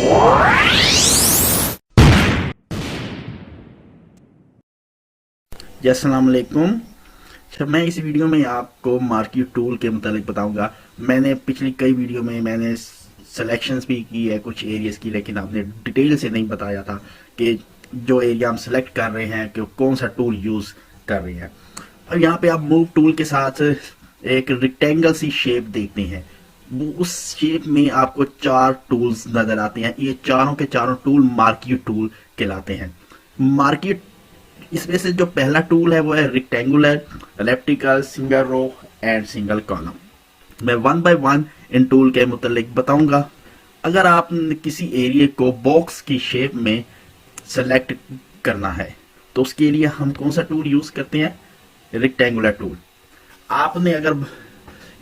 जी अस्सलाम वालेकुम। अच्छा, मैं इस वीडियो में आपको मार्केट टूल के मुतालिक बताऊंगा। मैंने पिछली कई वीडियो में मैंने सिलेक्शंस भी की है कुछ एरियाज की, लेकिन आपने डिटेल से नहीं बताया था कि जो एरिया हम सेलेक्ट कर रहे हैं कि कौन सा टूल यूज़ कर रहे हैं। अब यहाँ पे आप मूव टूल के साथ एक रिक्टेंगल सी शेप देखते हैं। वो उस शेप में आपको चार टूल्स नजर आते हैं। ये चारों के चारों टूल मार्केट टूल कहलाते हैं। मार्केट इसमें से जो पहला टूल है वो है rectangular, elliptical, single row and single column. मैं वन बाय वन इन टूल के मुतालिक बताऊंगा। अगर आप किसी एरिया को बॉक्स की शेप में सेलेक्ट करना है तो उसके लिए हम कौन सा टूल यूज करते हैं? Rectangular tool. आपने अगर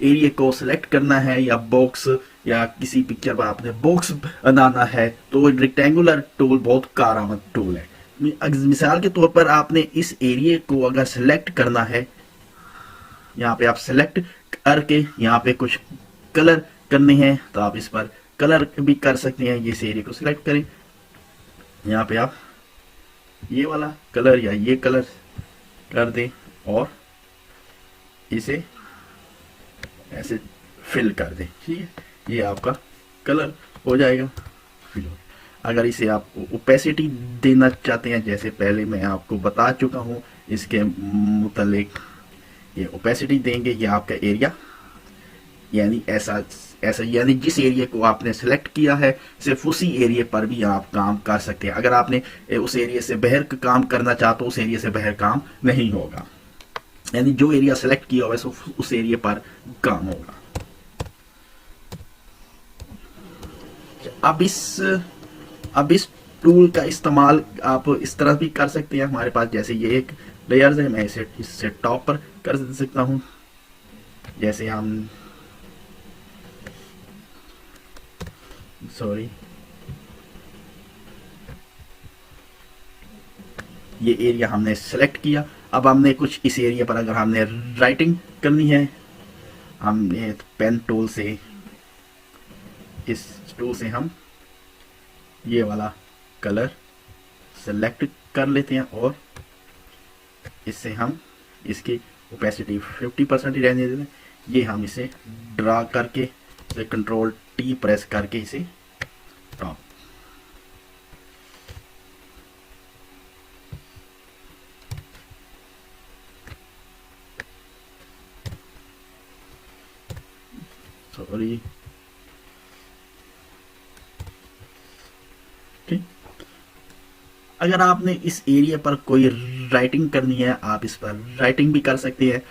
एरिया को सिलेक्ट करना है या बॉक्स या किसी पिक्चर पर आपने बॉक्स बनाना है तो रिक्टेंगुलर टूल बहुत कारगर टूल है। मिसाल के तौर पर आपने इस एरिया को अगर सिलेक्ट करना है, यहाँ पे आप सिलेक्ट करके यहाँ पे कुछ कलर करने हैं तो आप इस पर कलर भी कर सकते हैं। इस एरिया को सिलेक्ट करें, यहाँ पे आप ये वाला कलर या ये कलर कर दें और इसे ऐसे फिल कर दें। ठीक है, ये आपका कलर हो जाएगा, फिल हो। अगर इसे आप ओपेसिटी देना चाहते हैं, जैसे पहले मैं आपको बता चुका हूं इसके मुतालिक, ये ओपेसिटी देंगे, ये आपका एरिया यानी ऐसा ऐसा यानी जिस एरिया को आपने सेलेक्ट किया है सिर्फ उसी एरिया पर भी आप काम कर सकते हैं। अगर आपने उस एरिया से बाहर काम करना चाहते हो उस एरिया से बाहर काम नहीं होगा, यानी जो एरिया सेलेक्ट किया हुआ है उस एरिया पर काम होगा। अब इस टूल का इस्तेमाल आप इस तरह भी कर सकते हैं। हमारे पास जैसे ये एक लेयर्स है, मैं इसे इससे टॉप पर कर सकता हूं। जैसे हम सॉरी ये एरिया हमने सेलेक्ट किया। अब हमने कुछ इस एरिया पर अगर हमने राइटिंग करनी है, हमने पेन टूल से इस टूल से हम ये वाला कलर सेलेक्ट कर लेते हैं और इससे हम इसकी ओपेसिटी 50% ही रहने देते हैं। ये हम इसे ड्रा करके इसे कंट्रोल टी प्रेस करके इसे टॉप सॉरी ठीक। अगर आपने इस एरिया पर कोई राइटिंग करनी है आप इस पर राइटिंग भी कर सकते हैं।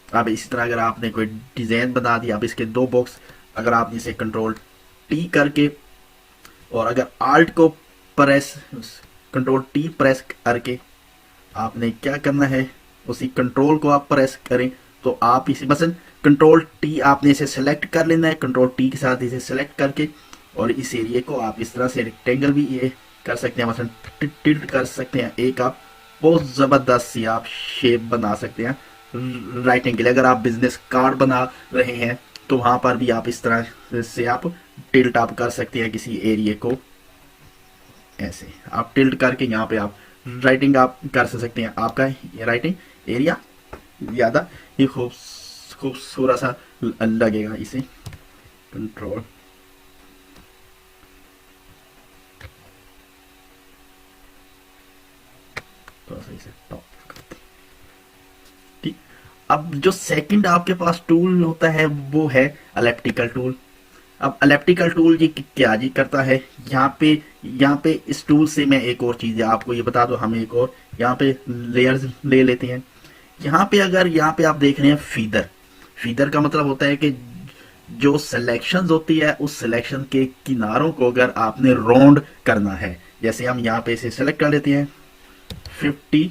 अब इस तरह अगर आपने कोई डिजाइन बना दिया, अब इसके दो बॉक्स अगर आप इसे कंट्रोल टी करके और अगर आल्ट को प्रेस कंट्रोल टी प्रेस करके आपने क्या करना है, उसी कंट्रोल को आप प्रेस करें तो आप इसे मसलन कंट्रोल टी आपने इसे सेलेक्ट कर लेना है। कंट्रोल टी के साथ इसे सेलेक्ट करके और इस एरिया को आप इस तरह से रेक्टेंगल भी ये कर सकते हैं, मसलन टिल्ट कर सकते हैं। एक आप बहुत जबरदस्त सी आप शेप बना सकते हैं राइटिंग के लिए। अगर आप बिजनेस कार्ड बना रहे हैं तो वहां पर भी आप इस तरह से आप टिल्ट आप कर सकते हैं किसी एरिया को। ऐसे आप टिल्ट करके यहाँ पे आप राइटिंग आप कर सकते हैं। आपका ये राइटिंग एरिया ज्यादा ही खूबसूरत सा लगेगा। इसे कंट्रोल थोड़ा सा इसे टॉप करते हैं। ठीक। अब जो सेकंड आपके पास टूल होता है वो है एलिप्टिकल टूल। अब एलिप्टिकल टूल ये क्या जी करता है, यहाँ पे इस टूल से मैं एक और चीज आपको ये बता दो, हम एक और यहाँ पे लेयर्स ले लेते हैं। यहाँ पे अगर यहाँ पे आप देख रहे हैं फीदर, फीदर का मतलब होता है कि जो सिलेक्शन होती है उस सिलेक्शन के किनारों को अगर आपने राउंड करना है, जैसे हम यहाँ पे इसे सेलेक्ट कर लेते हैं 50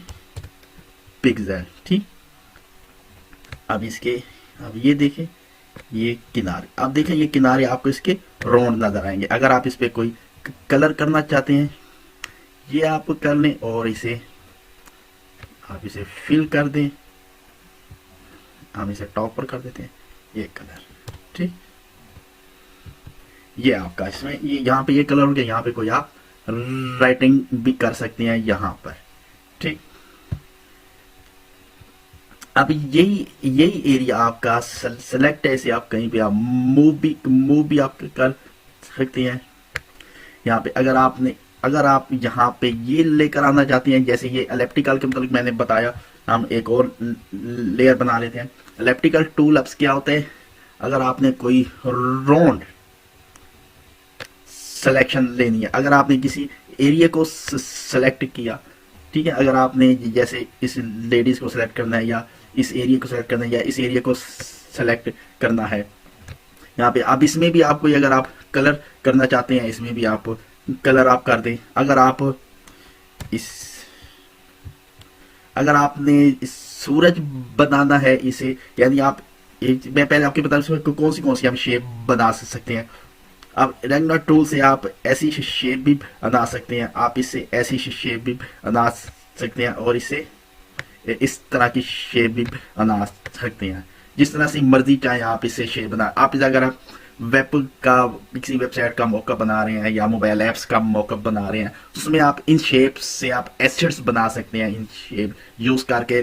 पिक्सल। ठीक। अब ये देखें ये किनारे, अब देखें ये किनारे आपको इसके राउंड नजर आएंगे। अगर आप इस पे कोई कलर करना चाहते हैं ये आप कर लें और आप इसे फिल कर दें। हम इसे टॉप पर कर देते हैं ये कलर। ठीक। ये आपका इसमें ये यहाँ पे ये कलर हो गया, यहाँ पे कोई आप राइटिंग भी कर सकते हैं यहाँ पर, ठीक। अब यही एरिया आपका सेलेक्ट है, इसे आप कहीं पे आप मूव भी आप कर सकते हैं। यहाँ पे अगर आप यहाँ पे ये लेकर आना चाहते हैं, जैसे ये इलेक्ट्रिकल के मतलब मैंने बताया, हम एक और लेयर बना लेते हैं। इलेक्ट्रिकल टूल अप्स क्या होते हैं, अगर आपने कोई राउंड सिलेक्शन लेनी है, अगर आपने किसी एरिया को सेलेक्ट किया, ठीक है, अगर आपने जैसे इस लेडीज को सिलेक्ट करना है, या इस एरिया को सिलेक्ट करना है, या इस एरिया को सेलेक्ट करना है, यहाँ पे अब इसमें भी आपको अगर आप कलर करना चाहते हैं, इसमें भी आप कलर आप कर दें। अगर आपने सूरज बनाना है इसे, यानी आप मैं पहले आपके बता दूं कौन सी हम शेप बना सकते हैं। अब रेक्टेंगुलर टूल से आप ऐसी शेप भी बना सकते हैं, आप इससे ऐसी शेप भी बना सकते हैं, और इससे इस तरह की शेप भी बना सकते हैं, जिस तरह से मर्जी चाहे आप इससे शेप बना। आप अगर आप वेब का किसी वेबसाइट का मॉकअप बना रहे हैं, या मोबाइल ऐप्स का मॉकअप बना रहे हैं, तो उसमें आप इन शेप से आप एसेट्स बना सकते हैं। इन शेप यूज करके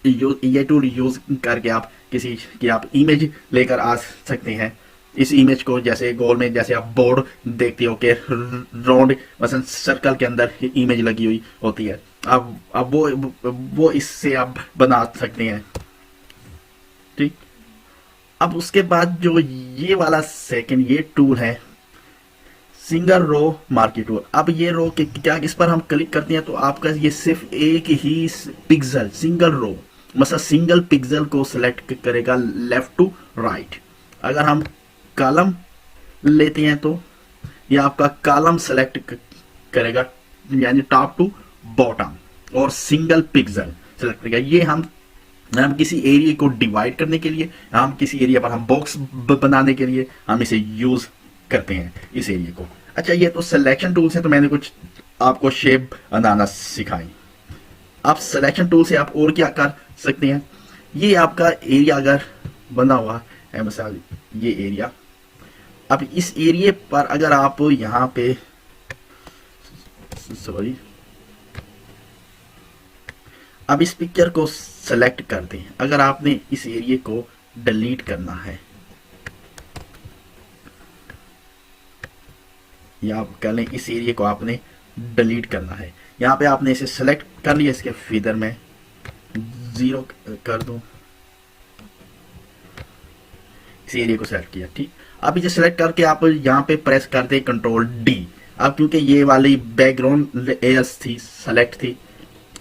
ये टूल यूज करके आप किसी की आप इमेज लेकर आ सकते हैं। इस इमेज को जैसे गोल में जैसे आप बोर्ड देखते हो कि राउंड मतलब सर्कल के अंदर इमेज लगी हुई होती है, अब वो इससे आप बना सकते हैं, ठीक। अब उसके बाद जो ये वाला सेकंड ये टूल है सिंगल रो मार्की टूल। अब ये रो के क्या इस पर हम क्लिक करते हैं तो आपका ये सिर्फ एक ही पिक्सल सिंगल रो मतलब सिंगल पिक्सल को सिलेक्ट करेगा लेफ्ट टू राइट। अगर हम कॉलम लेते हैं तो ये आपका कॉलम सेलेक्ट करेगा यानी टॉप टू बॉटम और सिंगल पिक्सल सेलेक्ट करेगा। ये हम किसी एरिया को डिवाइड करने के लिए, हम किसी एरिया पर हम बॉक्स बनाने के लिए हम इसे यूज करते हैं इस एरिया को। अच्छा, ये तो सिलेक्शन टूल से तो मैंने कुछ आपको शेप बनाना सिखाई। आप सिलेक्शन टूल से आप और क्या कर सकते हैं, ये आपका एरिया अगर बना हुआ है मिसाल ये एरिया, अब इस एरिया पर अगर आप यहाँ पे सॉरी अब इस पिक्चर को सेलेक्ट कर दें, अगर आपने इस एरिया को डिलीट करना है या आप कह लें इस एरिया को आपने डिलीट करना है, यहाँ पे आपने इसे सेलेक्ट कर लिया, इसके फीदर में 0 कर दूं, इस एरिया को सेलेक्ट किया, ठीक। अब इसे सेलेक्ट करके आप यहाँ पे प्रेस कर दें कंट्रोल डी। अब क्योंकि ये वाली बैकग्राउंड लेयर्स थी सेलेक्ट थी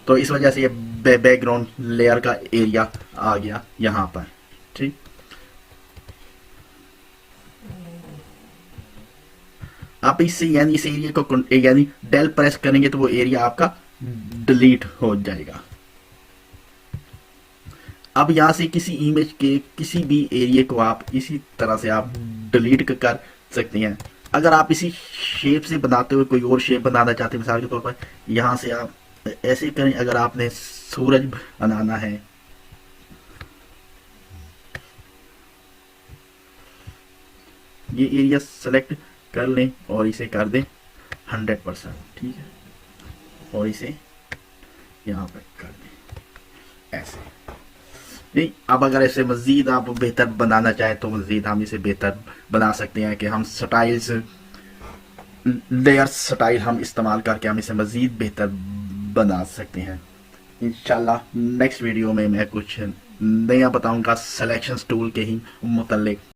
तो इस वजह से ये बैकग्राउंड लेयर का एरिया आ गया यहाँ पर, ठीक। आप इससे यानी इस एरिया को यानी डेल प्रेस करेंगे तो वो एरिया आपका डिलीट हो जाएगा। अब यहां से किसी इमेज के किसी भी एरिया को आप इसी तरह से आप डिलीट कर सकते हैं। अगर आप इसी शेप से बनाते हुए कोई और शेप बनाना चाहते हैं, मिसाल के तौर पर यहां से आप ऐसे करें, अगर आपने सूरज बनाना है ये एरिया सेलेक्ट कर लें और इसे कर दें 100%, ठीक है, और इसे यहाँ पर कर दें ऐसे, नहीं। अब अगर ऐसे मजीद आप बेहतर बनाना चाहें तो मजीद हम इसे बेहतर बना सकते हैं कि हम स्टाइल्स लेयर स्टाइल हम इस्तेमाल करके हम इसे मजीद बेहतर बना सकते हैं। इंशाल्लाह नेक्स्ट वीडियो में मैं कुछ नया बताऊंगा सिलेक्शन टूल के ही मुतल्लिक।